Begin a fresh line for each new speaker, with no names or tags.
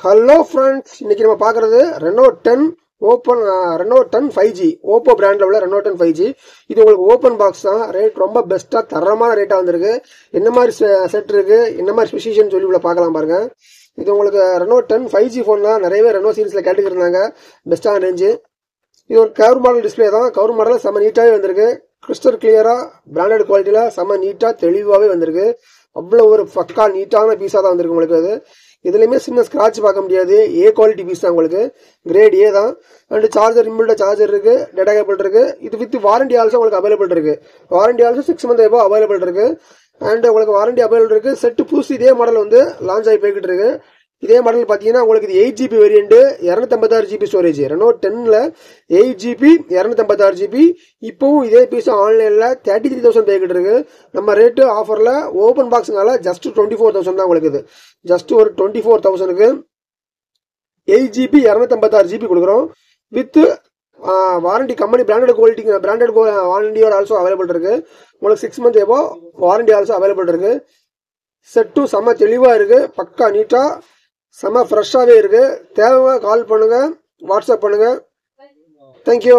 Hello friends, இன்னைக்கு நம்ம பார்க்குறது Reno 10 open Reno 10 5G Oppo பிராண்டில் உள்ள ரெனோ 10 5G. இது உங்களுக்கு ஓப்பன் பாக்ஸ் தான். ரேட் ரொம்ப பெஸ்ட்டாக தரமான ரேட்டாக வந்திருக்கு. என்ன மாதிரி செட் இருக்கு, என்ன மாதிரி ஸ்பெசிஃபிகேஷன் சொல்லி உள்ள பார்க்கலாம் பாருங்க. இது உங்களுக்கு ரெனோ 10 5G ஃபோன் தான். நிறையவே ரெனோ சீரிஸில் கேட்டுக்கிருந்தாங்க. பெஸ்ட்டான ரேஞ்சு. இது ஒரு கவர் மாடல் டிஸ்பிளே தான். கவர் மாடல் செம்ம நீட்டாகவே வந்திருக்கு. கிறிஸ்டல் கிளியரா பிராண்டட் குவாலிட்டியில் செம்ம நீட்டாக தெளிவாகவே வந்திருக்கு. அவ்வளோ ஒரு பக்கா நீட்டான பீஸாக தான் வந்திருக்கு உங்களுக்கு. அது இதுலையுமே சின்ன ஸ்கிராட்ச் பார்க்க முடியாது. ஏ குவாலிட்டி பீஸ் தான் உங்களுக்கு. கிரேட் ஏ தான். அண்ட் சார்ஜர் இன்பில்ட் சார்ஜர் இருக்கு, டேட்டா கேபிள் இருக்கு. இது வித் வாரண்டி ஆல்சோ உங்களுக்கு அவைலபிள் இருக்கு. வாரண்டி ஆல்சோ 6 months எபோ அவைலபிள் இருக்கு. அண்ட் உங்களுக்கு வாரண்டி அவைலபிள் இருக்கு. செட்டு புதுசு இதே மாடல் வந்து லான்ச் ஆகி போய்கிட்டு இருக்கு. இதே மாடல் பார்த்தீங்கன்னா உங்களுக்கு இது 8GB variant, 256GB storage. Reno 10ல 8GB 256GB. இப்பவும் இதே பீஸ் ஆன்லைன்ல 33,000 போய்கிட்டு இருக்கு. நம்ம ரேட்டு ஆஃபர்ல ஓப்பன் பாக்ஸ்னால ஜஸ்ட் 24,000 தான் உங்களுக்கு. இது ஜஸ்ட் ஒரு 24,000க்கு 8GB 256GB கொடுக்குறோம். வித் வாரண்டி கம்பெனி பிராண்டட் வாரண்டியோட ஆல்சோ அவைலபிள் இருக்கு. உங்களுக்கு 6 months எபோ வாரண்டி ஆல்சோ அவைலபிள் இருக்கு. செட்டும் செம்ம தெளிவா இருக்கு. பக்கா நீட்டா செம்ம ஃப்ரெஷ்ஷாகவே இருக்கு. தேவை கால் பண்ணுங்க, வாட்ஸ்அப் பண்ணுங்க. தேங்க்யூ.